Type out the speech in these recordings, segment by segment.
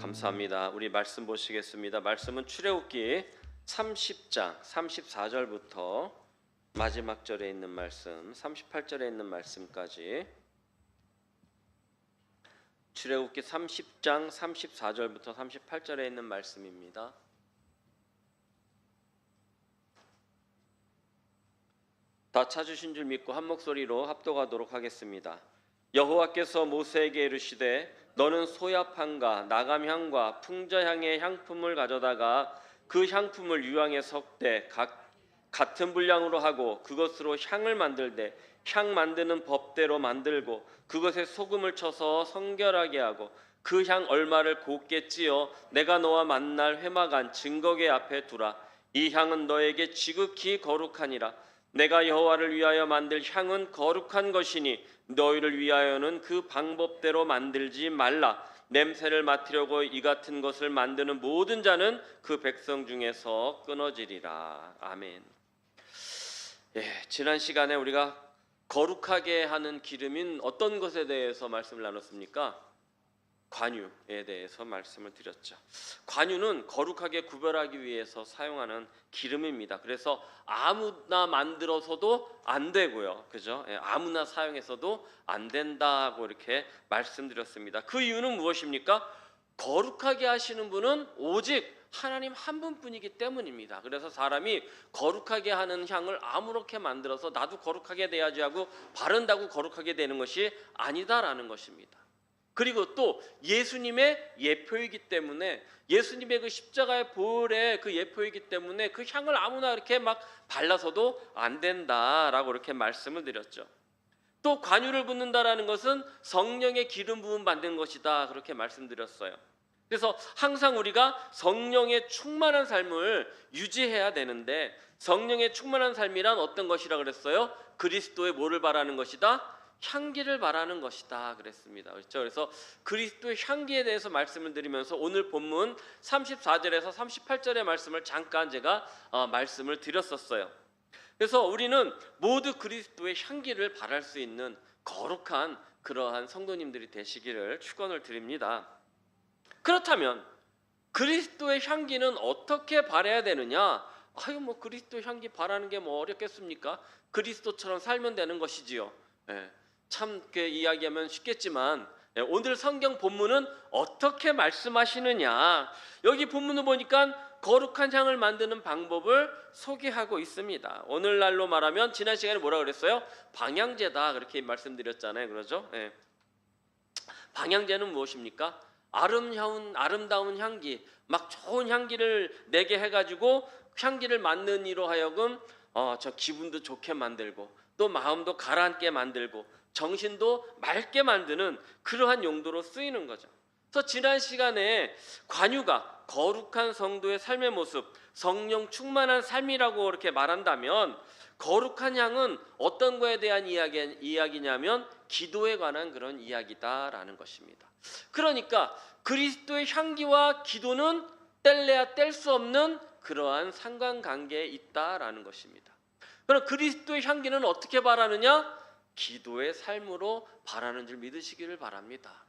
감사합니다. 우리 말씀 보시겠습니다. 말씀은 출애굽기 30장 34절부터 마지막 절에 있는 말씀 38절에 있는 말씀까지, 출애굽기 30장 34절부터 38절에 있는 말씀입니다. 다 찾으신 줄 믿고 한 목소리로 합독하도록 하겠습니다. 여호와께서 모세에게 이르시되 너는 소야판과 나감향과 풍자향의 향품을 가져다가 그 향품을 유황에 섞되 같은 분량으로 하고 그것으로 향을 만들되 향 만드는 법대로 만들고 그것에 소금을 쳐서 성결하게 하고 그 향 얼마를 곱게 찌어 내가 너와 만날 회막안 증거궤 앞에 두라. 이 향은 너에게 지극히 거룩하니라. 내가 여호와를 위하여 만들 향은 거룩한 것이니 너희를 위하여는 그 방법대로 만들지 말라. 냄새를 맡으려고 이 같은 것을 만드는 모든 자는 그 백성 중에서 끊어지리라. 아멘. 지난 시간에 우리가 거룩하게 하는 기름인 어떤 것에 대해서 말씀을 나눴습니까? 관유에 대해서 말씀을 드렸죠. 관유는 거룩하게 구별하기 위해서 사용하는 기름입니다. 그래서 아무나 만들어서도 안 되고요, 그죠? 아무나 사용해서도 안 된다고 이렇게 말씀드렸습니다. 그 이유는 무엇입니까? 거룩하게 하시는 분은 오직 하나님 한 분뿐이기 때문입니다. 그래서 사람이 거룩하게 하는 향을 아무렇게 만들어서 나도 거룩하게 돼야지 하고 바른다고 거룩하게 되는 것이 아니다라는 것입니다. 그리고 또 예수님의 예표이기 때문에, 예수님의 그 십자가의 보혈의 그 예표이기 때문에 그 향을 아무나 이렇게 막 발라서도 안 된다라고 이렇게 말씀을 드렸죠. 또 관유를 붓는다라는 것은 성령의 기름 부음 받는 것이다, 그렇게 말씀드렸어요. 그래서 항상 우리가 성령의 충만한 삶을 유지해야 되는데, 성령의 충만한 삶이란 어떤 것이라 그랬어요? 그리스도의 뭐를 바라는 것이다? 향기를 바라는 것이다 그랬습니다. 그렇죠? 그래서 그리스도의 향기에 대해서 말씀을 드리면서 오늘 본문 34절에서 38절의 말씀을 잠깐 제가 말씀을 드렸었어요. 그래서 우리는 모두 그리스도의 향기를 바랄 수 있는 거룩한 그러한 성도님들이 되시기를 축원을 드립니다. 그렇다면 그리스도의 향기는 어떻게 바라야 되느냐? 뭐 그리스도 향기 바라는 게 뭐 어렵겠습니까? 그리스도처럼 살면 되는 것이지요. 참 이야기하면 쉽겠지만 오늘 성경 본문은 어떻게 말씀하시느냐, 여기 본문을 보니까 거룩한 향을 만드는 방법을 소개하고 있습니다. 오늘날로 말하면 지난 시간에 뭐라 그랬어요? 방향제다 그렇게 말씀드렸잖아요. 그러죠? 방향제는 무엇입니까? 아름다운 향기, 막 좋은 향기를 내게 해가지고 향기를 맡는 이로 하여금 저 기분도 좋게 만들고 또 마음도 가라앉게 만들고 정신도 맑게 만드는 그러한 용도로 쓰이는 거죠. 그래서 지난 시간에 관유가 거룩한 성도의 삶의 모습, 성령 충만한 삶이라고 이렇게 말한다면, 거룩한 향은 어떤 거에 대한 이야기냐면 기도에 관한 그런 이야기다라는 것입니다. 그러니까 그리스도의 향기와 기도는 뗄래야 뗄 수 없는 그러한 상관관계에 있다라는 것입니다. 그럼 그리스도의 향기는 어떻게 바라느냐? 기도의 삶으로 바라는 줄 믿으시기를 바랍니다.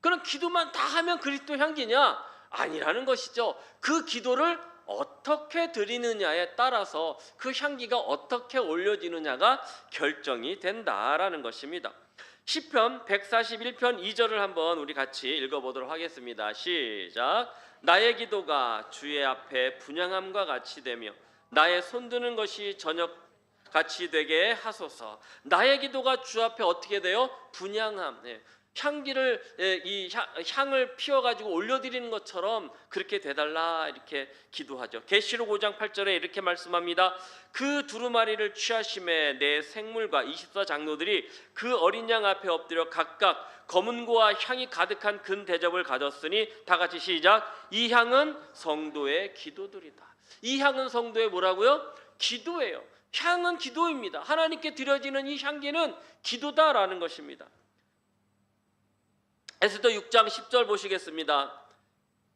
그럼 기도만 다 하면 그리스도 향기냐? 아니라는 것이죠. 그 기도를 어떻게 드리느냐에 따라서 그 향기가 어떻게 올려지느냐가 결정이 된다라는 것입니다. 시편 141편 2절을 한번 우리 같이 읽어보도록 하겠습니다. 시작. 나의 기도가 주의 앞에 분향함과 같이 되며 나의 손드는 것이 저녁 같이 되게 하소서. 나의 기도가 주 앞에 어떻게 돼요? 분향함, 향기를 이 향을 피워가지고 올려드리는 것처럼 그렇게 되달라 이렇게 기도하죠. 계시록 5장 8절에 이렇게 말씀합니다. 그 두루마리를 취하심에 내 생물과 24장로들이 그 어린 양 앞에 엎드려 각각 검은 고와 향이 가득한 큰 대접을 가졌으니, 다 같이 시작. 이 향은 성도의 기도들이다. 이 향은 성도의 뭐라고요? 기도예요. 향은 기도입니다. 하나님께 드려지는 이 향기는 기도다라는 것입니다. 에스더 6장 10절 보시겠습니다.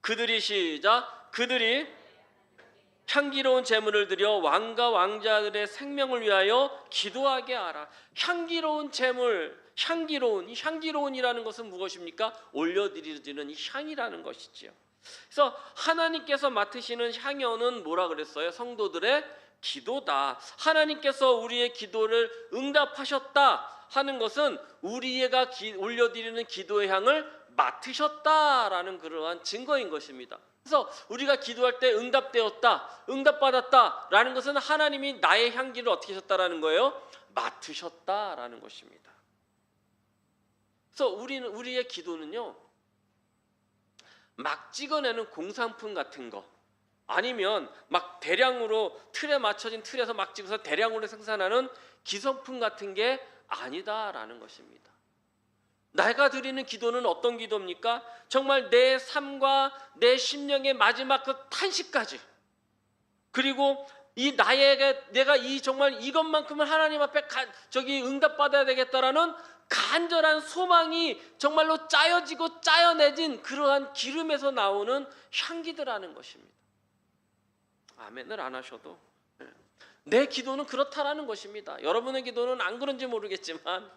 그들이 시작. 그들이 향기로운 제물을 드려 왕과 왕자들의 생명을 위하여 기도하게 하라. 향기로운 제물, 향기로운, 이 향기로운이라는 것은 무엇입니까? 올려드리는 이 향이라는 것이지요. 그래서 하나님께서 맡으시는 향연은 뭐라 그랬어요? 성도들의 기도다. 하나님께서 우리의 기도를 응답하셨다 하는 것은 우리가 올려드리는 기도의 향을 맡으셨다라는 그러한 증거인 것입니다. 그래서 우리가 기도할 때 응답되었다, 응답받았다라는 것은 하나님이 나의 향기를 어떻게 하셨다라는 거예요? 맡으셨다라는 것입니다. 그래서 우리의 기도는요, 막 찍어내는 공산품 같은 거, 아니면 막 대량으로 틀에 맞춰진 틀에서 막 찍어서 대량으로 생산하는 기성품 같은 게 아니다라는 것입니다. 내가 드리는 기도는 어떤 기도입니까? 정말 내 삶과 내 심령의 마지막 그 탄식까지, 그리고 내가 정말 이것만큼은 하나님 앞에 응답받아야 되겠다라는 간절한 소망이 정말로 짜여지고 짜여내진 그러한 기름에서 나오는 향기들하는 것입니다. 아멘을 안 하셔도 내 기도는 그렇다라는 것입니다. 여러분의 기도는 안 그런지 모르겠지만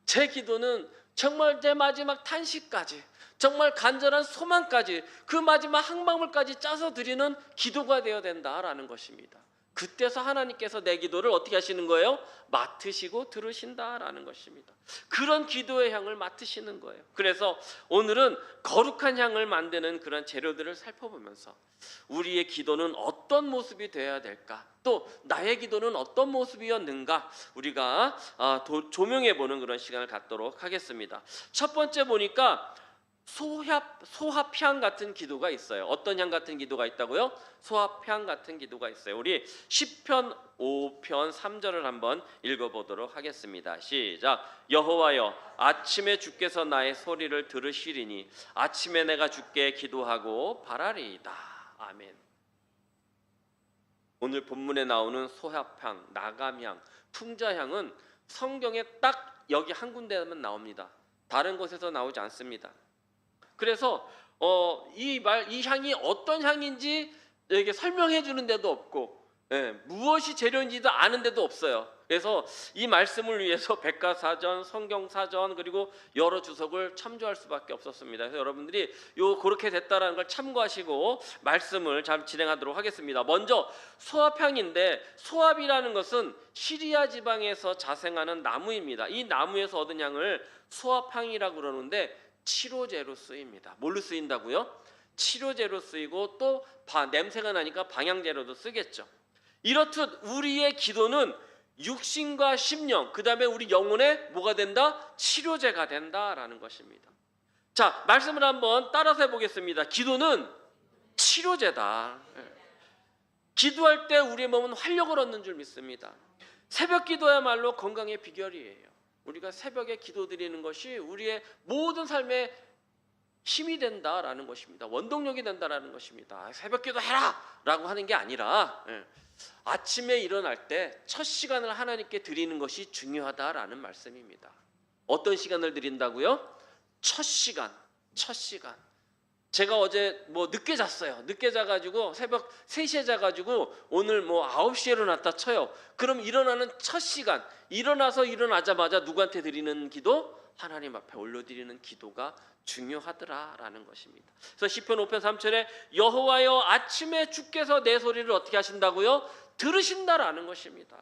제 기도는 정말 제 마지막 탄식까지, 정말 간절한 소망까지, 그 마지막 한 방울까지 짜서 드리는 기도가 되어야 된다라는 것입니다. 그때서 하나님께서 내 기도를 어떻게 하시는 거예요? 맡으시고 들으신다라는 것입니다. 그런 기도의 향을 맡으시는 거예요. 그래서 오늘은 거룩한 향을 만드는 그런 재료들을 살펴보면서 우리의 기도는 어떤 모습이 되어야 될까? 또 나의 기도는 어떤 모습이었는가? 우리가 조명해보는 그런 시간을 갖도록 하겠습니다. 첫 번째 보니까 소합향 같은 기도가 있어요. 어떤 향 같은 기도가 있다고요? 소합향 같은 기도가 있어요. 우리 시편 5편 3절을 한번 읽어보도록 하겠습니다. 시작. 여호와여, 아침에 주께서 나의 소리를 들으시리니 아침에 내가 주께 기도하고 바라리이다. 아멘. 오늘 본문에 나오는 소합향, 나감향, 풍자향은 성경에 딱 여기 한 군데만 나옵니다. 다른 곳에서 나오지 않습니다. 그래서 이 향이 어떤 향인지 이렇게 설명해 주는 데도 없고, 무엇이 재료인지도 아는 데도 없어요. 그래서 이 말씀을 위해서 백과사전, 성경사전, 그리고 여러 주석을 참조할 수밖에 없었습니다. 그래서 여러분들이 그렇게 됐다라는 걸 참고하시고 말씀을 잘 진행하도록 하겠습니다. 먼저 소합향인데, 소합이라는 것은 시리아 지방에서 자생하는 나무입니다. 이 나무에서 얻은 향을 소합향이라고 그러는데 치료제로 쓰입니다. 뭘로 쓰인다고요? 치료제로 쓰이고 또 냄새가 나니까 방향제로도 쓰겠죠. 이렇듯 우리의 기도는 육신과 심령, 그 다음에 우리 영혼에 뭐가 된다? 치료제가 된다라는 것입니다. 자, 말씀을 한번 따라서 해보겠습니다. 기도는 치료제다. 기도할 때 우리의 몸은 활력을 얻는 줄 믿습니다. 새벽 기도야말로 건강의 비결이에요. 우리가 새벽에 기도드리는 것이 우리의 모든 삶에 힘이 된다라는 것입니다. 원동력이 된다라는 것입니다. 새벽 기도해라 라고 하는 게 아니라 아침에 일어날 때 첫 시간을 하나님께 드리는 것이 중요하다라는 말씀입니다. 어떤 시간을 드린다고요? 첫 시간. 제가 어제 늦게 잤어요. 늦게 자가지고 새벽 3시에 자가지고 오늘 9시에 일어났다 쳐요. 그럼 일어나는 첫 시간, 일어나자마자 누구한테 드리는 기도? 하나님 앞에 올려드리는 기도가 중요하더라라는 것입니다. 그래서 시편 5편 3절에 여호와여, 아침에 주께서 내 소리를 어떻게 하신다고요? 들으신다라는 것입니다.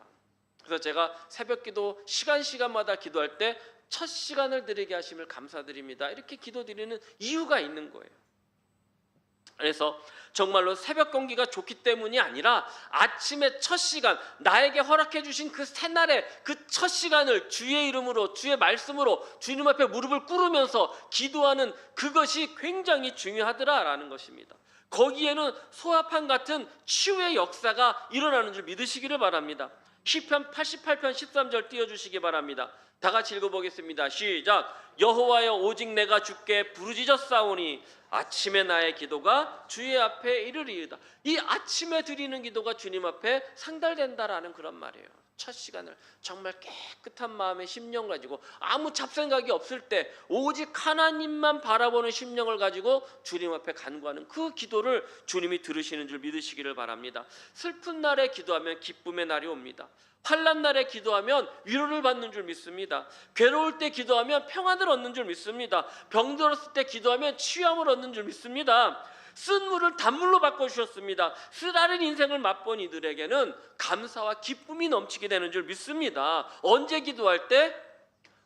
그래서 제가 새벽 기도 시간마다 기도할 때 첫 시간을 드리게 하심을 감사드립니다. 이렇게 기도드리는 이유가 있는 거예요. 그래서 정말로 새벽 공기가 좋기 때문이 아니라 아침에 첫 시간, 나에게 허락해 주신 그 새날의 그 첫 시간을 주의 이름으로, 주의 말씀으로 주님 앞에 무릎을 꿇으면서 기도하는 그것이 굉장히 중요하더라라는 것입니다. 거기에는 소합향 같은 치유의 역사가 일어나는 줄 믿으시기를 바랍니다. 시편 88편 13절 띄워주시기 바랍니다. 다 같이 읽어보겠습니다. 시작. 여호와여, 오직 내가 주께 부르짖었사오니 아침에 나의 기도가 주의 앞에 이르리이다. 이 아침에 드리는 기도가 주님 앞에 상달된다라는 그런 말이에요. 첫 시간을 정말 깨끗한 마음의 심령 가지고 아무 잡생각이 없을 때 오직 하나님만 바라보는 심령을 가지고 주님 앞에 간구하는 그 기도를 주님이 들으시는 줄 믿으시기를 바랍니다. 슬픈 날에 기도하면 기쁨의 날이 옵니다. 환난 날에 기도하면 위로를 받는 줄 믿습니다. 괴로울 때 기도하면 평안을 얻는 줄 믿습니다. 병들었을 때 기도하면 치유함을 얻는 줄 믿습니다. 쓴 물을 단물로 바꿔주셨습니다. 쓰라린 인생을 맛본 이들에게는 감사와 기쁨이 넘치게 되는 줄 믿습니다. 언제 기도할 때?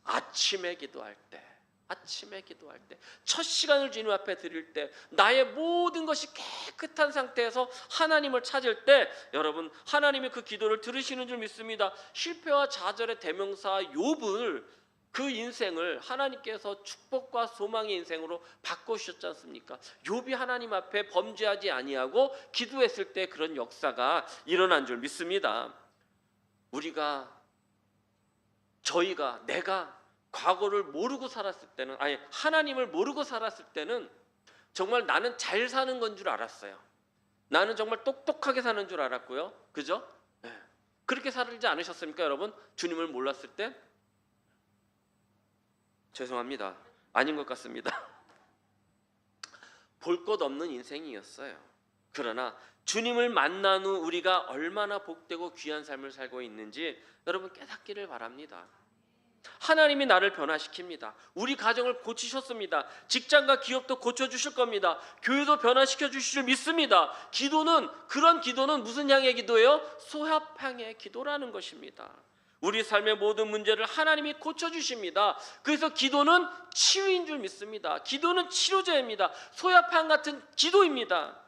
아침에 기도할 때. 아침에 기도할 때, 첫 시간을 주님 앞에 드릴 때, 나의 모든 것이 깨끗한 상태에서 하나님을 찾을 때, 여러분 하나님이 그 기도를 들으시는 줄 믿습니다. 실패와 좌절의 대명사 욥을, 그 인생을 하나님께서 축복과 소망의 인생으로 바꿔주셨지 않습니까? 욥이 하나님 앞에 범죄하지 아니하고 기도했을 때 그런 역사가 일어난 줄 믿습니다. 내가 과거를 모르고 살았을 때는, 하나님을 모르고 살았을 때는 정말 나는 잘 사는 건 줄 알았어요. 나는 정말 똑똑하게 사는 줄 알았고요. 그죠? 네. 그렇게 살지 않으셨습니까, 여러분? 주님을 몰랐을 때? 죄송합니다. 아닌 것 같습니다. 볼 것 없는 인생이었어요. 그러나 주님을 만난 후 우리가 얼마나 복되고 귀한 삶을 살고 있는지 여러분 깨닫기를 바랍니다. 하나님이 나를 변화시킵니다. 우리 가정을 고치셨습니다. 직장과 기업도 고쳐주실 겁니다. 교회도 변화시켜 주실 줄 믿습니다. 그런 기도는 무슨 향의 기도예요? 소합향의 기도라는 것입니다. 우리 삶의 모든 문제를 하나님이 고쳐주십니다. 그래서 기도는 치유인 줄 믿습니다. 기도는 치료제입니다. 소합향 같은 기도입니다.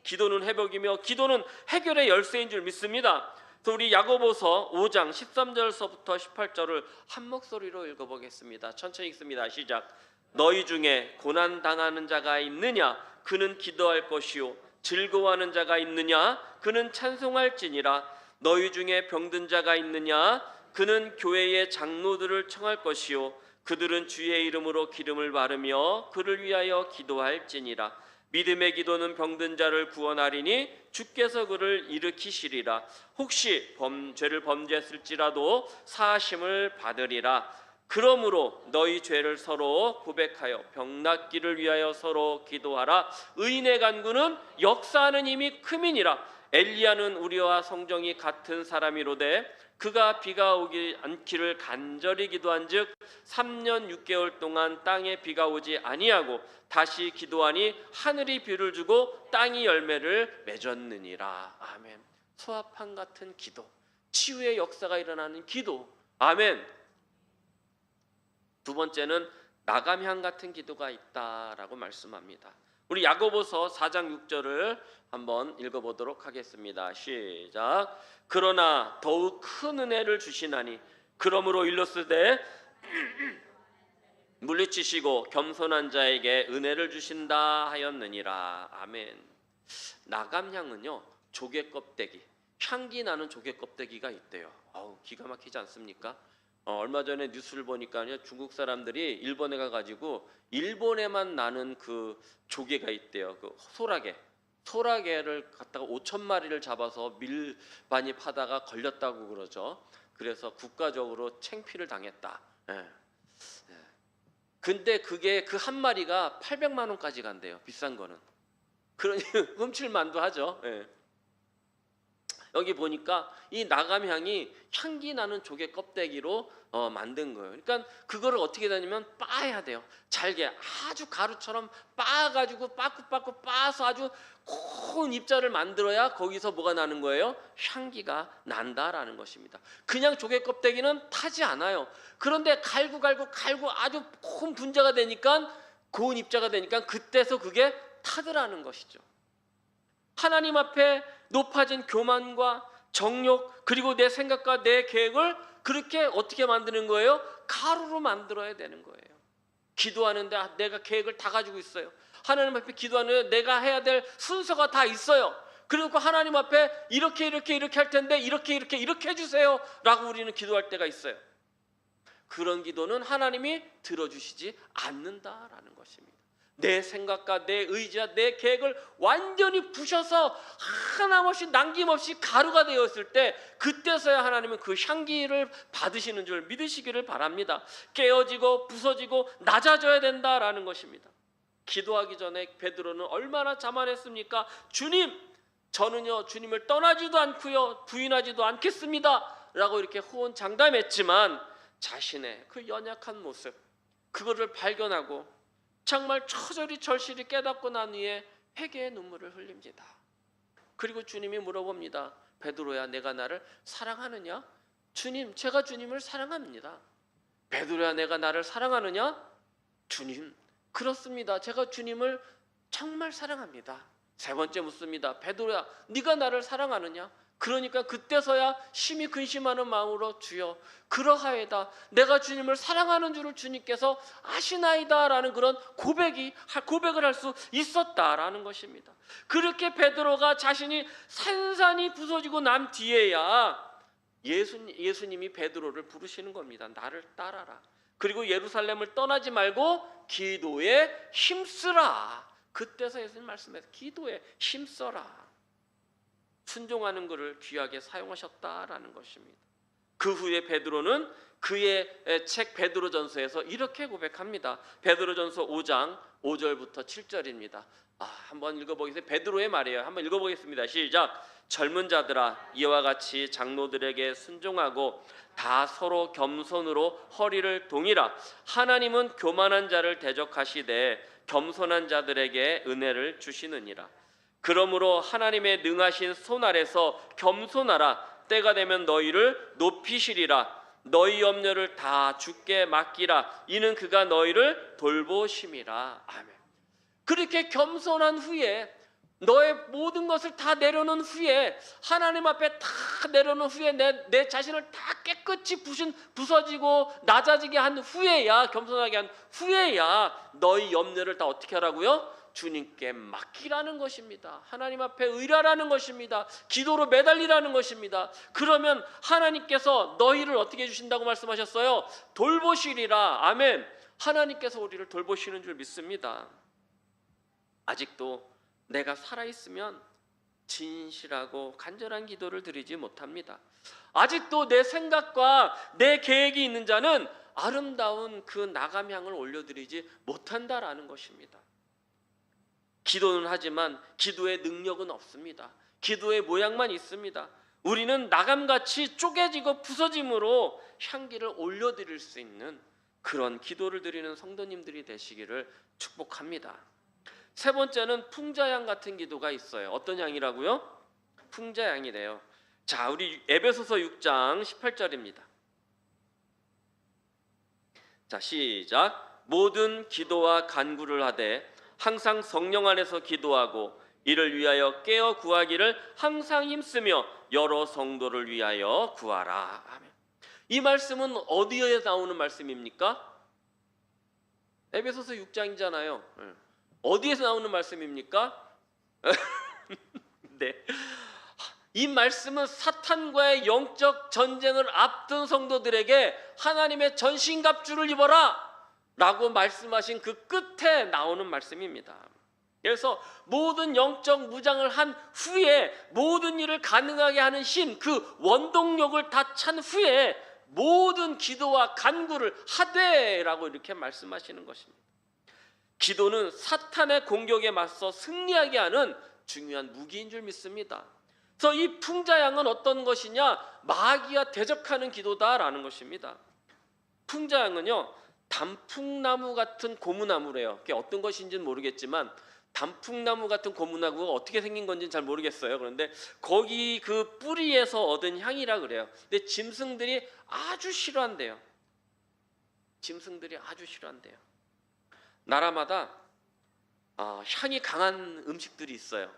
기도는 회복이며 기도는 해결의 열쇠인 줄 믿습니다. 우리 야고보서 5장 13절서부터 18절을 한 목소리로 읽어보겠습니다. 천천히 읽습니다. 시작. 너희 중에 고난당하는 자가 있느냐? 그는 기도할 것이요. 즐거워하는 자가 있느냐? 그는 찬송할지니라. 너희 중에 병든 자가 있느냐? 그는 교회의 장로들을 청할 것이요. 그들은 주의 이름으로 기름을 바르며 그를 위하여 기도할지니라. 믿음의 기도는 병든 자를 구원하리니 주께서 그를 일으키시리라. 혹시 죄를 범죄했을지라도 사하심을 받으리라. 그러므로 너희 죄를 서로 고백하여 병 낫기를 위하여 서로 기도하라. 의인의 간구는 역사하는 힘이 크민이라. 엘리야는 우리와 성정이 같은 사람이로되 그가 비가 오지 않기를 간절히 기도한즉 3년 6개월 동안 땅에 비가 오지 아니하고 다시 기도하니 하늘이 비를 주고 땅이 열매를 맺었느니라. 아멘. 소합향 같은 기도, 치유의 역사가 일어나는 기도. 아멘. 두 번째는 나감향 같은 기도가 있다라고 말씀합니다. 우리 야고보서 4장 6절을 한번 읽어보도록 하겠습니다. 시작. 그러나 더욱 큰 은혜를 주시나니 그러므로 일렀으되 물리치시고 겸손한 자에게 은혜를 주신다 하였느니라. 아멘. 나감향은요, 조개 껍데기, 향기 나는 조개 껍데기가 있대요. 기가 막히지 않습니까? 얼마 전에 뉴스를 보니까요, 중국 사람들이 일본에 가가지고 일본에만 나는 그 조개가 있대요. 그 소라게를 갖다가 5,000마리를 잡아서 밀반입하다가 걸렸다고 그러죠. 그래서 국가적으로 창피를 당했다. 근데 그게 그 한 마리가 800만 원까지 간대요. 비싼 거는. 그러니 흠칠만도 하죠. 여기 보니까 이 나감향이 향기 나는 조개 껍데기로 만든 거예요. 그러니까 그거를 어떻게 되냐면 빻아야 돼요. 잘게 아주 가루처럼 빻아가지고 빠꾸빠꾸 빻아서 아주 고운 입자를 만들어야 거기서 뭐가 나는 거예요? 향기가 난다라는 것입니다. 그냥 조개 껍데기는 타지 않아요. 그런데 갈고 아주 고운 분자가 되니까, 고운 입자가 되니까 그때서 그게 타더라는 것이죠. 하나님 앞에 높아진 교만과 정욕, 그리고 내 생각과 내 계획을 그렇게 어떻게 만드는 거예요? 가루로 만들어야 되는 거예요. 기도하는데 내가 계획을 다 가지고 있어요. 하나님 앞에 기도하는데 내가 해야 될 순서가 다 있어요. 그리고 하나님 앞에 이렇게 할 텐데 이렇게 해주세요 라고 우리는 기도할 때가 있어요. 그런 기도는 하나님이 들어주시지 않는다라는 것입니다. 내 생각과 내 의지와 내 계획을 완전히 부셔서 하나없이 남김없이 가루가 되었을 때, 그때서야 하나님은 그 향기를 받으시는 줄 믿으시기를 바랍니다. 깨어지고 부서지고 낮아져야 된다라는 것입니다. 기도하기 전에 베드로는 얼마나 자만했습니까? 주님, 저는요 주님을 떠나지도 않고요 부인하지도 않겠습니다 라고 이렇게 호언장담했지만 자신의 그 연약한 모습, 그거를 발견하고 정말 처절히 절실히 깨닫고 난 후에 회개의 눈물을 흘립니다. 그리고 주님이 물어봅니다. 베드로야, 내가 나를 사랑하느냐? 주님, 제가 주님을 사랑합니다. 베드로야, 내가 나를 사랑하느냐? 주님, 그렇습니다. 제가 주님을 정말 사랑합니다. 세 번째 묻습니다. 베드로야, 네가 나를 사랑하느냐? 그러니까 그때서야 심히 근심하는 마음으로 주여 그러하이다, 내가 주님을 사랑하는 줄을 주님께서 아시나이다라는 그런 고백을 할 수 있었다라는 것입니다. 그렇게 베드로가 자신이 산산이 부서지고 난 뒤에야 예수님이 베드로를 부르시는 겁니다. 나를 따라라. 그리고 예루살렘을 떠나지 말고 기도에 힘쓰라. 그때서 예수님 말씀해서 기도에 힘써라. 순종하는 것을 귀하게 사용하셨다라는 것입니다. 그 후에 베드로는 그의 책 베드로전서에서 이렇게 고백합니다. 베드로전서 5장 5절부터 7절입니다. 한번 읽어보겠습니다. 베드로의 말이에요. 한번 읽어보겠습니다. 시작. 젊은 자들아, 이와 같이 장로들에게 순종하고 다 서로 겸손으로 허리를 동이라. 하나님은 교만한 자를 대적하시되 겸손한 자들에게 은혜를 주시느니라. 그러므로 하나님의 능하신 손 아래서 겸손하라. 때가 되면 너희를 높이시리라. 너희 염려를 다 주께 맡기라. 이는 그가 너희를 돌보심이라. 아멘. 그렇게 겸손한 후에, 너의 모든 것을 다 내려놓은 후에, 하나님 앞에 다 내려놓은 후에, 내 자신을 다 깨끗이 부서지고 낮아지게 한 후에야, 겸손하게 한 후에야 너희 염려를 다 어떻게 하라고요? 주님께 맡기라는 것입니다. 하나님 앞에 의뢰하라는 것입니다. 기도로 매달리라는 것입니다. 그러면 하나님께서 너희를 어떻게 해주신다고 말씀하셨어요? 돌보시리라. 아멘. 하나님께서 우리를 돌보시는 줄 믿습니다. 아직도 내가 살아있으면 진실하고 간절한 기도를 드리지 못합니다. 아직도 내 생각과 내 계획이 있는 자는 아름다운 그 나감향을 올려드리지 못한다라는 것입니다. 기도는 하지만 기도의 능력은 없습니다. 기도의 모양만 있습니다. 우리는 나감같이 쪼개지고 부서짐으로 향기를 올려드릴 수 있는 그런 기도를 드리는 성도님들이 되시기를 축복합니다. 세 번째는 풍자향 같은 기도가 있어요. 어떤 향이라고요? 풍자향이래요. 자, 우리 에베소서 6장 18절입니다. 자, 시작. 모든 기도와 간구를 하되 항상 성령 안에서 기도하고 이를 위하여 깨어 구하기를 항상 힘쓰며 여러 성도를 위하여 구하라. 아멘. 이 말씀은 어디에 나오는 말씀입니까? 에베소서 6장이잖아요. 어디에서 나오는 말씀입니까? 네. 이 말씀은 사탄과의 영적 전쟁을 앞둔 성도들에게 하나님의 전신갑주를 입어라 라고 말씀하신 그 끝에 나오는 말씀입니다. 그래서 모든 영적 무장을 한 후에 모든 일을 가능하게 하는 힘, 그 원동력을 다 찬 후에 모든 기도와 간구를 하되라고 이렇게 말씀하시는 것입니다. 기도는 사탄의 공격에 맞서 승리하게 하는 중요한 무기인 줄 믿습니다. 그래서 이 풍자향은 어떤 것이냐? 마귀와 대적하는 기도다라는 것입니다. 풍자향은요, 단풍나무 같은 고무나무래요. 그게 어떤 것인지는 모르겠지만 단풍나무 같은 고무나무가 어떻게 생긴 건지는 잘 모르겠어요. 그런데 거기 그 뿌리에서 얻은 향이라 그래요. 근데 짐승들이 아주 싫어한대요. 짐승들이 아주 싫어한대요. 나라마다 향이 강한 음식들이 있어요.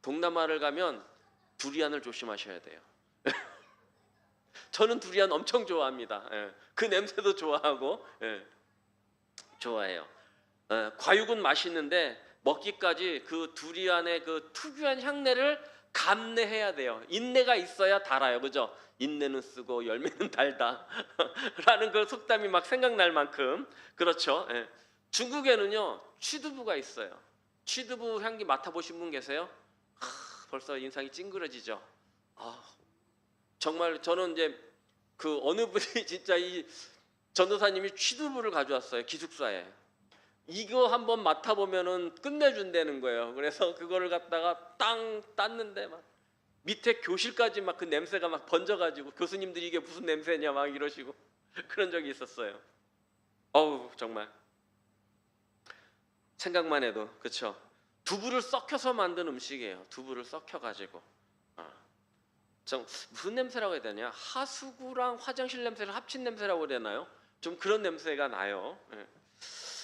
동남아를 가면 두리안을 조심하셔야 돼요. 저는 두리안 엄청 좋아합니다. 그 냄새도 좋아하고 좋아해요. 과육은 맛있는데 먹기까지 그 두리안의 그 특유한 향내를 감내해야 돼요. 인내가 있어야 달아요. 그죠? 인내는 쓰고 열매는 달다 라는 그 속담이 막 생각날 만큼 그렇죠. 중국에는요 취두부가 있어요. 취두부 향기 맡아보신 분 계세요? 벌써 인상이 찡그러지죠. 정말 저는 이제 그 어느 분이 진짜 이 전도사님이 취두부를 가져왔어요. 기숙사에. 이거 한번 맡아보면은 끝내준다는 거예요. 그래서 그거를 갖다가 땅 땄는데 막 밑에 교실까지 막 그 냄새가 막 번져가지고 교수님들이 이게 무슨 냄새냐 막 이러시고 그런 적이 있었어요. 어우 정말 생각만 해도 그렇죠. 두부를 썩혀서 만든 음식이에요. 두부를 썩혀가지고 좀 무슨 냄새라고 해야 되냐? 하수구랑 화장실 냄새를 합친 냄새라고 해야 되나요? 좀 그런 냄새가 나요. 예.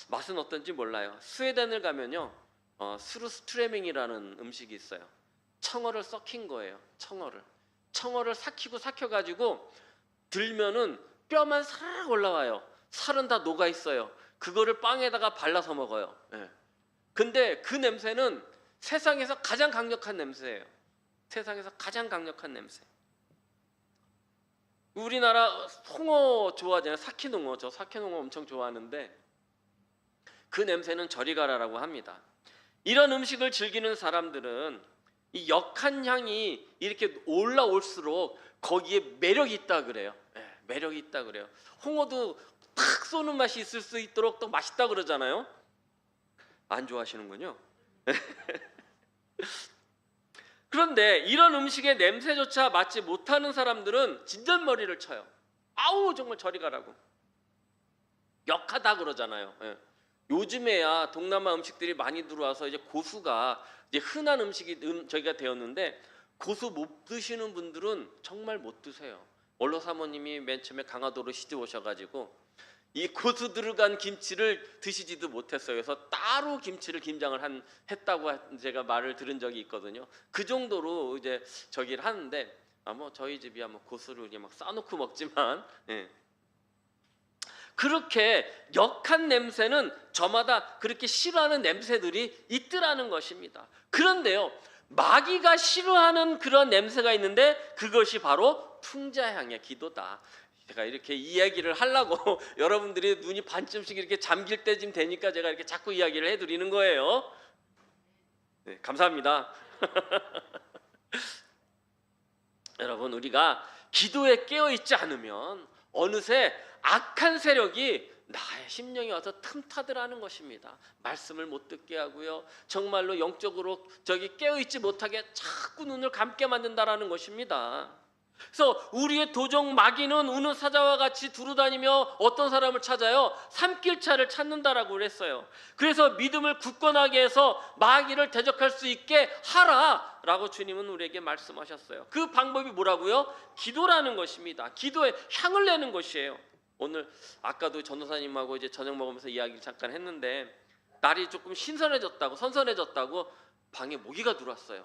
맛은 어떤지 몰라요. 스웨덴을 가면요, 스루스트레밍이라는 음식이 있어요. 청어를 썩힌 거예요. 청어를 삭혀가지고 들면은 뼈만 사르르 올라와요. 살은 다 녹아 있어요. 그거를 빵에다가 발라서 먹어요. 예. 근데 그 냄새는 세상에서 가장 강력한 냄새예요. 세상에서 가장 강력한 냄새. 우리나라 홍어 좋아하잖아요. 사키농어. 저 사키농어 엄청 좋아하는데 그 냄새는 저리 가라라고 합니다. 이런 음식을 즐기는 사람들은 이 역한 향이 이렇게 올라올수록 거기에 매력이 있다 그래요. 네, 매력이 있다 그래요. 홍어도 탁 쏘는 맛이 있을 수 있도록 또 맛있다 그러잖아요. 안 좋아하시는군요. 그런데 이런 음식의 냄새조차 맡지 못하는 사람들은 진절머리를 쳐요. 아우 정말 저리 가라고. 역하다 그러잖아요. 예. 요즘에야 동남아 음식들이 많이 들어와서 이제 고수가 이제 흔한 음식이 저희가 되었는데 고수 못 드시는 분들은 정말 못 드세요. 원로 사모님이 맨 처음에 강화도로 시집 오셔가지고 이 고수 들어간 김치를 드시지도 못했어요. 그래서 따로 김장을 했다고 제가 말을 들은 적이 있거든요. 그 정도로 이제 저기를 하는데 뭐 저희 집이야 뭐 고수를 그냥 막 싸놓고 먹지만 예. 그렇게 역한 냄새는 저마다 그렇게 싫어하는 냄새들이 있더라는 것입니다. 그런데요, 마귀가 싫어하는 그런 냄새가 있는데 그것이 바로 풍자향의 기도다. 제가 이렇게 이야기를 하려고 여러분들이 눈이 반쯤씩 이렇게 잠길 때쯤 되니까 제가 이렇게 자꾸 이야기를 해드리는 거예요. 네, 감사합니다. 여러분, 우리가 기도에 깨어있지 않으면 어느새 악한 세력이 나의 심령에 와서 틈타더라는 것입니다. 말씀을 못 듣게 하고요, 정말로 영적으로 저기 깨어있지 못하게 자꾸 눈을 감게 만든다라는 것입니다. 그래서 우리의 도적 마귀는 우는 사자와 같이 두루다니며 어떤 사람을 찾아요? 삼킬차를 찾는다라고 그랬어요. 그래서 믿음을 굳건하게 해서 마귀를 대적할 수 있게 하라라고 주님은 우리에게 말씀하셨어요. 그 방법이 뭐라고요? 기도라는 것입니다. 기도에 향을 내는 것이에요. 오늘 아까도 전도사님하고 이제 저녁 먹으면서 이야기를 잠깐 했는데 날이 조금 선선해졌다고 방에 모기가 들어왔어요.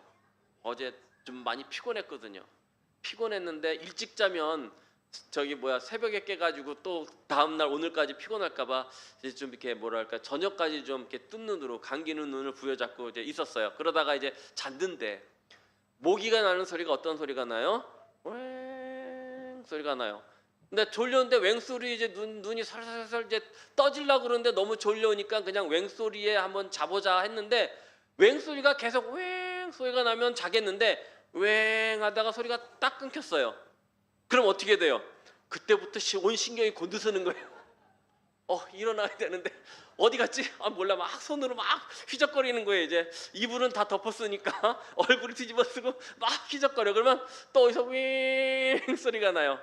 어제 좀 많이 피곤했거든요. 피곤했는데 일찍 자면 새벽에 깨가지고 또 다음날 오늘까지 피곤할까봐 이제 좀 이렇게 뭐랄까 저녁까지 좀 이렇게 뜬 눈으로 감기는 눈을 부여잡고 이제 있었어요. 그러다가 이제 잤는데 모기가 나는 소리가 어떤 소리가 나요? 왱 소리가 나요. 근데 졸렸는데 왱소리 이제 눈이 살살살 이제 떠질라 그러는데 너무 졸려오니까 그냥 왱소리에 한번 자보자 했는데 왱소리가 계속 왱 소리가 나면 자겠는데 왱 하다가 소리가 딱 끊겼어요. 그럼 어떻게 돼요? 그때부터 온 신경이 곤두서는 거예요. 일어나야 되는데 어디 갔지? 몰라. 막 손으로 막 휘적거리는 거예요. 이제 이불은 다 덮었으니까 얼굴을 뒤집어 쓰고 막 휘적거려. 그러면 또 어디서 윙 소리가 나요.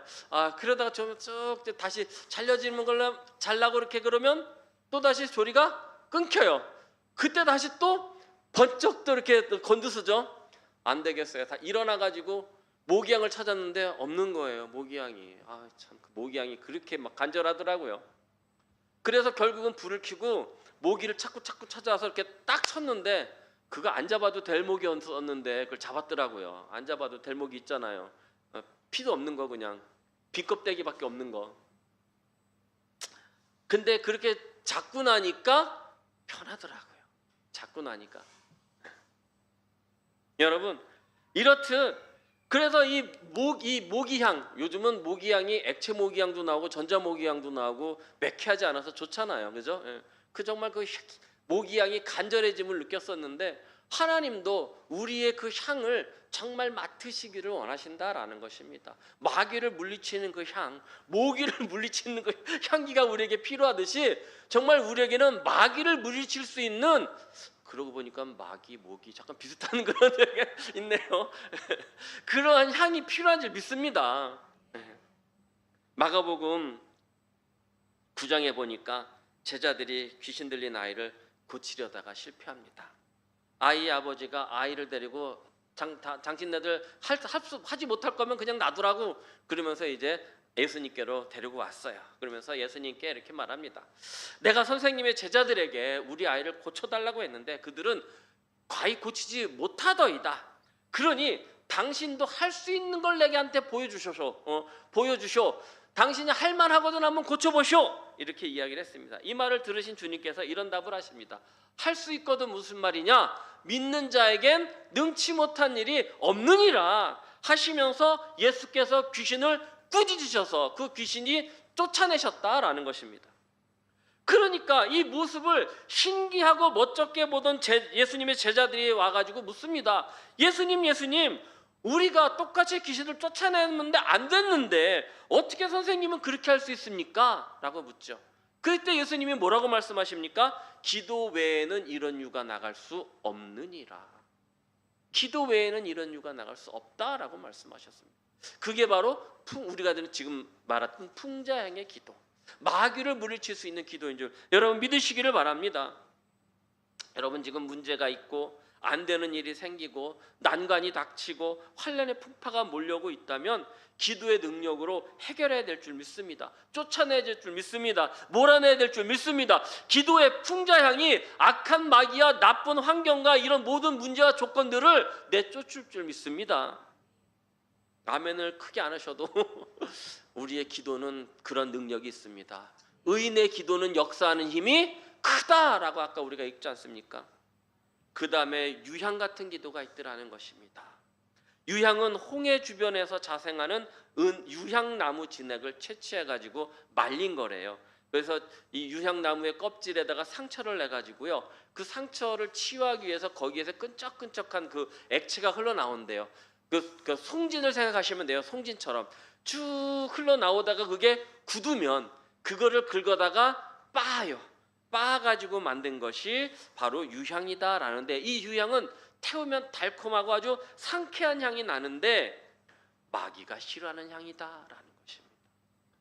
그러다가 좀 쭉 다시 잘려지는 걸로 잘라고 이렇게 그러면 또 다시 소리가 끊겨요. 그때 다시 또 번쩍 또 이렇게 곤두서죠. 안 되겠어요. 다 일어나가지고 모기향을 찾았는데 없는 거예요. 모기향이. 참 모기향이 그렇게 막 간절하더라고요. 그래서 결국은 불을 켜고 모기를 자꾸 찾아서 이렇게 딱 쳤는데 그거 안 잡아도 될 모기였었는데 그걸 잡았더라고요. 안 잡아도 될 모기 있잖아요. 피도 없는 거 그냥 비껍데기밖에 없는 거. 근데 그렇게 잡고 나니까 편하더라고요. 잡고 나니까. 여러분 이렇듯 그래서 이 모기향, 요즘은 모기향이 액체 모기향도 나오고 전자 모기향도 나오고 매캐하지 않아서 좋잖아요. 그죠? 예. 정말 그 모기향이 간절해짐을 느꼈었는데 하나님도 우리의 그 향을 정말 맡으시기를 원하신다라는 것입니다. 마귀를 물리치는 그 향, 모기를 물리치는 그 향기가 우리에게 필요하듯이 정말 우리에게는 마귀를 물리칠 수 있는 그러고 보니까 마귀, 모기 잠깐 비슷한 그런 데가 있네요. 그러한 향이 필요한 줄 믿습니다. 마가복음 9장에 보니까 제자들이 귀신 들린 아이를 고치려다가 실패합니다. 아이의 아버지가 아이를 데리고 당신네들 하지 못할 거면 그냥 놔두라고 그러면서 이제 예수님께로 데리고 왔어요. 그러면서 예수님께 이렇게 말합니다. 내가 선생님의 제자들에게 우리 아이를 고쳐달라고 했는데 그들은 과히 고치지 못하더이다. 그러니 당신도 할 수 있는 걸 내게한테 보여주쇼. 당신이 할 만하거든 한번 고쳐보쇼. 이렇게 이야기를 했습니다. 이 말을 들으신 주님께서 이런 답을 하십니다. 할 수 있거든 무슨 말이냐? 믿는 자에겐 능치 못한 일이 없느니라 하시면서 예수께서 귀신을 꾸짖으셔서 그 귀신이 쫓아내셨다라는 것입니다. 그러니까 이 모습을 신기하고 멋쩍게 보던 예수님의 제자들이 와가지고 묻습니다. 예수님, 우리가 똑같이 귀신을 쫓아내는데 안 됐는데 어떻게 선생님은 그렇게 할 수 있습니까? 라고 묻죠. 그때 예수님이 뭐라고 말씀하십니까? 기도 외에는 이런 유가 나갈 수 없느니라. 기도 외에는 이런 유가 나갈 수 없다라고 말씀하셨습니다. 그게 바로 우리가 지금 말했던 풍자향의 기도, 마귀를 물리칠 수 있는 기도인 줄 여러분 믿으시기를 바랍니다. 여러분 지금 문제가 있고 안 되는 일이 생기고 난관이 닥치고 환란의 풍파가 몰려오고 있다면 기도의 능력으로 해결해야 될 줄 믿습니다. 쫓아내야 될 줄 믿습니다. 몰아내야 될 줄 믿습니다. 기도의 풍자향이 악한 마귀와 나쁜 환경과 이런 모든 문제와 조건들을 내쫓을 줄 믿습니다. 아멘을 크게 안 하셔도 우리의 기도는 그런 능력이 있습니다. 의인의 기도는 역사하는 힘이 크다라고 아까 우리가 읽지 않습니까? 그 다음에 유향 같은 기도가 있더라는 것입니다. 유향은 홍해 주변에서 자생하는 유향나무 진액을 채취해가지고 말린 거래요. 그래서 이 유향나무의 껍질에다가 상처를 내가지고요, 그 상처를 치유하기 위해서 거기에서 끈적끈적한 그 액체가 흘러나온대요. 그 송진을 생각하시면 돼요. 송진처럼 쭉 흘러나오다가 그게 굳으면 그거를 긁어다가 빻아가지고 만든 것이 바로 유향이다라는데, 이 유향은 태우면 달콤하고 아주 상쾌한 향이 나는데 마귀가 싫어하는 향이다라는 것입니다.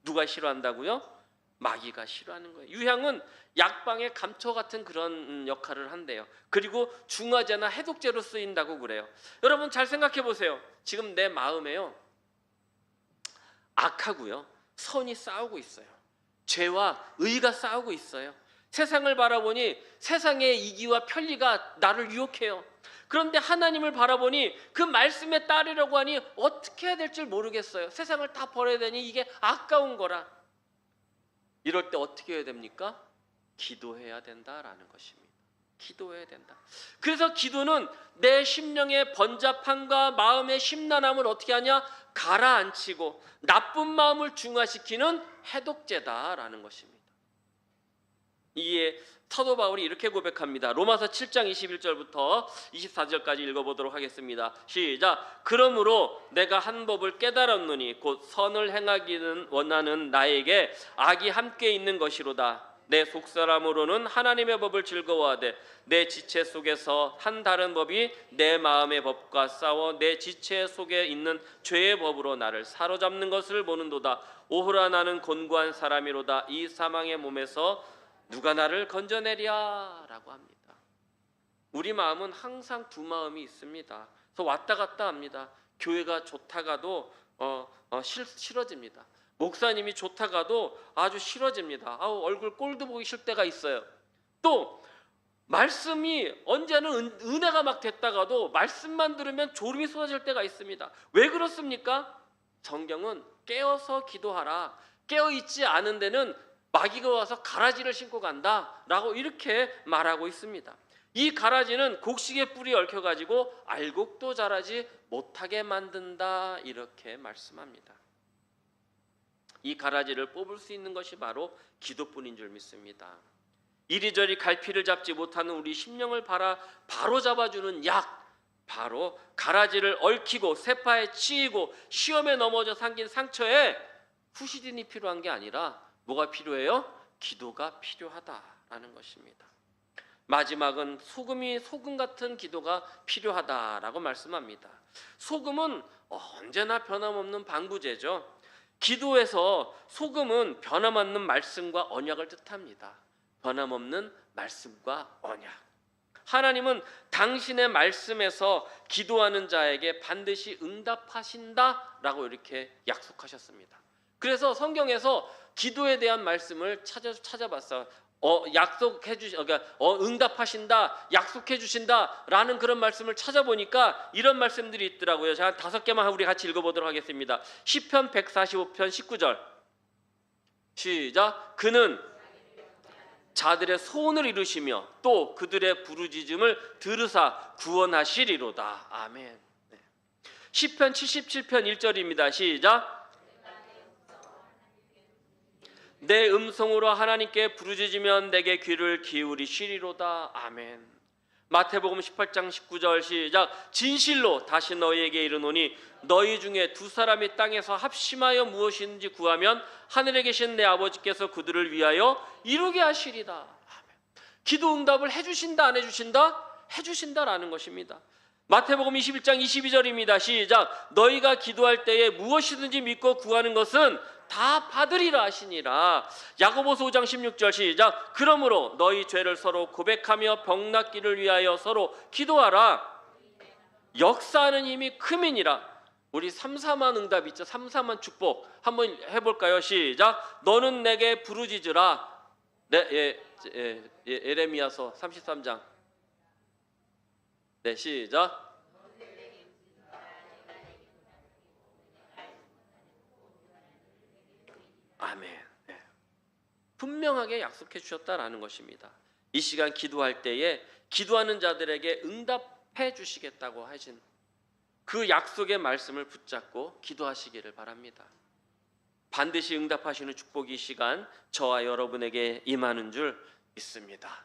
누가 싫어한다고요? 마귀가 싫어하는 거예요. 유향은 약방의 감초 같은 그런 역할을 한대요. 그리고 중화제나 해독제로 쓰인다고 그래요. 여러분 잘 생각해 보세요. 지금 내 마음에요, 악하고요 선이 싸우고 있어요. 죄와 의가 싸우고 있어요. 세상을 바라보니 세상의 이기와 편리가 나를 유혹해요. 그런데 하나님을 바라보니 그 말씀에 따르려고 하니 어떻게 해야 될지 모르겠어요. 세상을 다 버려야 되니 이게 아까운 거라. 이럴 때 어떻게 해야 됩니까? 기도해야 된다라는 것입니다. 기도해야 된다. 그래서 기도는 내 심령의 번잡함과 마음의 심란함을 어떻게 하냐? 가라앉히고 나쁜 마음을 중화시키는 해독제다라는 것입니다. 이에 사도 바울이 이렇게 고백합니다. 로마서 7장 21절부터 24절까지 읽어보도록 하겠습니다. 시작. 그러므로 내가 한 법을 깨달았노니 곧 선을 행하기는 원하는 나에게 악이 함께 있는 것이로다. 내 속사람으로는 하나님의 법을 즐거워하되 내 지체 속에서 한 다른 법이 내 마음의 법과 싸워 내 지체 속에 있는 죄의 법으로 나를 사로잡는 것을 보는도다. 오호라 나는 곤고한 사람이로다. 이 사망의 몸에서 누가 나를 건져내랴 라고 합니다. 우리 마음은 항상 두 마음이 있습니다. 그래서 왔다 갔다 합니다. 교회가 좋다가도 싫어집니다. 목사님이 좋다가도 아주 싫어집니다. 얼굴 꼴도 보기 싫을 때가 있어요. 또 말씀이 언제는 은혜가 막 됐다가도 말씀만 들으면 졸음이 쏟아질 때가 있습니다. 왜 그렇습니까? 성경은 깨어서 기도하라. 깨어있지 않은 데는 마귀가 와서 가라지를 신고 간다 라고 이렇게 말하고 있습니다. 이 가라지는 곡식의 뿔이 얽혀가지고 알곡도 자라지 못하게 만든다 이렇게 말씀합니다. 이 가라지를 뽑을 수 있는 것이 바로 기도뿐인 줄 믿습니다. 이리저리 갈피를 잡지 못하는 우리 심령을 바로 잡아주는 약, 바로 가라지를 얽히고 세파에 치이고 시험에 넘어져 생긴 상처에 후시딘이 필요한 게 아니라 뭐가 필요해요? 기도가 필요하다라는 것입니다. 마지막은 소금 같은 기도가 필요하다라고 말씀합니다. 소금은 언제나 변함없는 방부제죠. 기도에서 소금은 변함없는 말씀과 언약을 뜻합니다. 변함없는 말씀과 언약. 하나님은 당신의 말씀에서 기도하는 자에게 반드시 응답하신다라고 이렇게 약속하셨습니다. 그래서 성경에서 기도에 대한 말씀을 찾아봤어요. 응답하신다, 약속해 주신다라는 그런 말씀을 찾아보니까 이런 말씀들이 있더라고요. 자, 5개만 우리 같이 읽어보도록 하겠습니다. 시편 145편 19절 시작. 그는 자들의 소원을 이루시며 또 그들의 부르짖음을 들으사 구원하시리로다. 아멘. 네. 시편 77편 1절입니다. 시작. 내 음성으로 하나님께 부르짖으면 내게 귀를 기울이시리로다. 아멘. 마태복음 18장 19절 시작. 진실로 다시 너희에게 이르노니 너희 중에 2사람이 땅에서 합심하여 무엇이든지 구하면 하늘에 계신 내 아버지께서 그들을 위하여 이루게 하시리다. 아멘. 기도 응답을 해주신다 안 해주신다? 해주신다라는 것입니다. 마태복음 21장 22절입니다. 시작. 너희가 기도할 때에 무엇이든지 믿고 구하는 것은 다 받으리라 하시니라. 야고보서 5장 16절 시작. 그러므로 너희 죄를 서로 고백하며 병 낫기를 위하여 서로 기도하라. 역사하는 힘이 크민이라. 우리 3-4만 응답 있죠. 3-4만 축복 한번 해볼까요? 시작. 너는 내게 부르짖으라. 네, 예레미야서 33장. 네, 시작. 아멘. 네. 분명하게 약속해 주셨다라는 것입니다. 이 시간 기도할 때에 기도하는 자들에게 응답해 주시겠다고 하신 그 약속의 말씀을 붙잡고 기도하시기를 바랍니다. 반드시 응답하시는 축복이 이 시간 저와 여러분에게 임하는 줄 믿습니다.